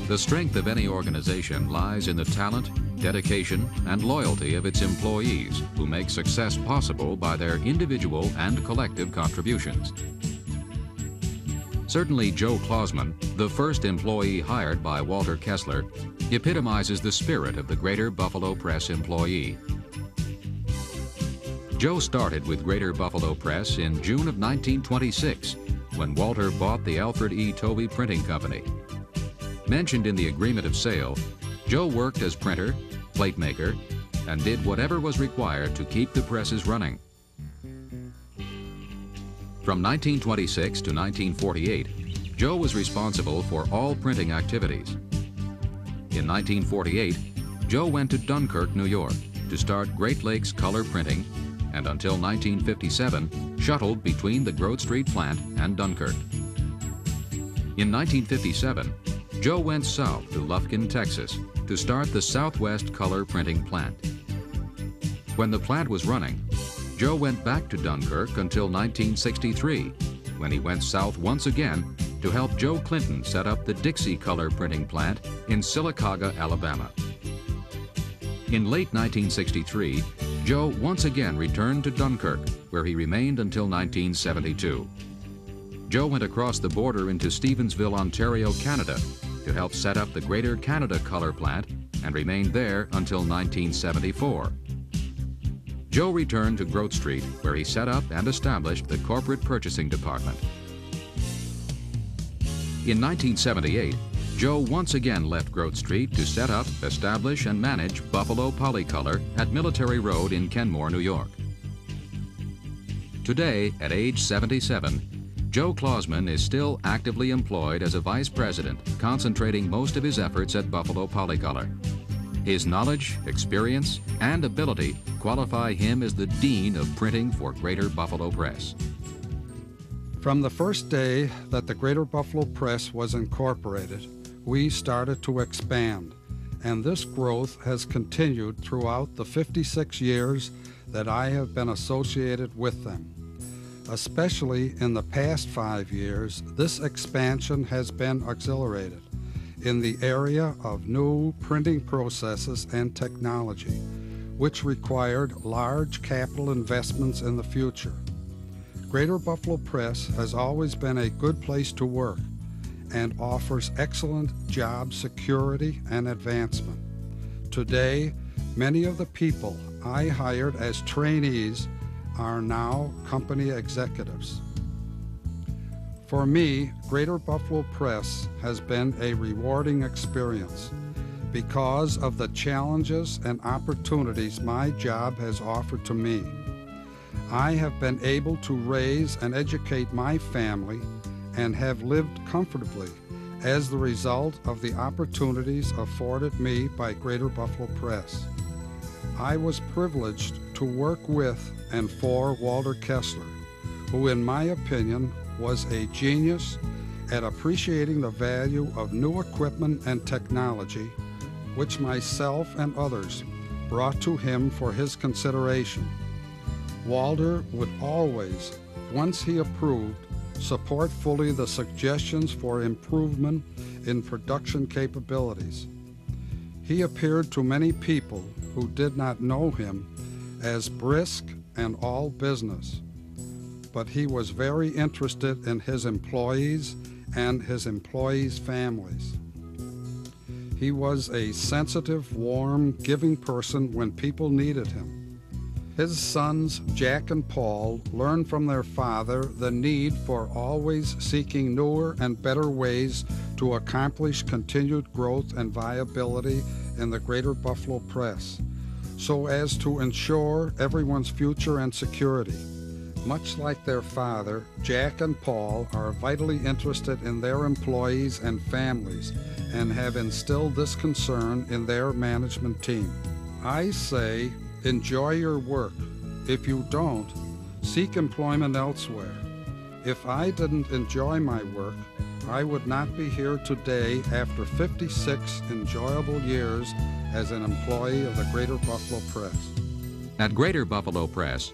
The strength of any organization lies in the talent, dedication, and loyalty of its employees, who make success possible by their individual and collective contributions. Certainly Joe Klausman, the first employee hired by Walter Koessler, epitomizes the spirit of the Greater Buffalo Press employee. Joe started with Greater Buffalo Press in June of 1926, when Walter bought the Alfred E. Tovey Printing Company. Mentioned in the agreement of sale, Joe worked as printer, plate maker, and did whatever was required to keep the presses running. From 1926 to 1948, Joe was responsible for all printing activities. In 1948, Joe went to Dunkirk, New York, to start Great Lakes Color Printing, and until 1957, shuttled between the Grove Street plant and Dunkirk. In 1957, Joe went south to Lufkin, Texas, to start the Southwest Color Printing Plant. When the plant was running, Joe went back to Dunkirk until 1963, when he went south once again to help Joe Clinton set up the Dixie Color Printing Plant in Sylacauga, Alabama. In late 1963, Joe once again returned to Dunkirk, where he remained until 1972. Joe went across the border into Stevensville, Ontario, Canada, to help set up the Greater Canada Color Plant and remained there until 1974. Joe returned to Grove Street, where he set up and established the Corporate Purchasing Department. In 1978, Joe once again left Grove Street to set up, establish, and manage Buffalo Polycolor at Military Road in Kenmore, New York. Today, at age 77, Joe Klausman is still actively employed as a vice president, concentrating most of his efforts at Buffalo Polycolor. His knowledge, experience, and ability qualify him as the Dean of Printing for Greater Buffalo Press. From the first day that the Greater Buffalo Press was incorporated, we started to expand, and this growth has continued throughout the 56 years that I have been associated with them. Especially in the past 5 years, this expansion has been accelerated in the area of new printing processes and technology, which required large capital investments in the future. Greater Buffalo Press has always been a good place to work and offers excellent job security and advancement. Today, many of the people I hired as trainees are now company executives. For me, Greater Buffalo Press has been a rewarding experience because of the challenges and opportunities my job has offered to me. I have been able to raise and educate my family and have lived comfortably as the result of the opportunities afforded me by Greater Buffalo Press. I was privileged to work with and for Walter Koessler, who in my opinion was a genius at appreciating the value of new equipment and technology, which myself and others brought to him for his consideration. Walter would always, once he approved, support fully the suggestions for improvement in production capabilities. He appeared to many people who did not know him as brisk and all business, but he was very interested in his employees and his employees' families. He was a sensitive, warm, giving person when people needed him. His sons, Jack and Paul, learned from their father the need for always seeking newer and better ways to accomplish continued growth and viability in the Greater Buffalo Press, so as to ensure everyone's future and security. Much like their father, Jack and Paul are vitally interested in their employees and families and have instilled this concern in their management team. I say, enjoy your work. If you don't, seek employment elsewhere. If I didn't enjoy my work, I would not be here today after 56 enjoyable years as an employee of the Greater Buffalo Press. At Greater Buffalo Press,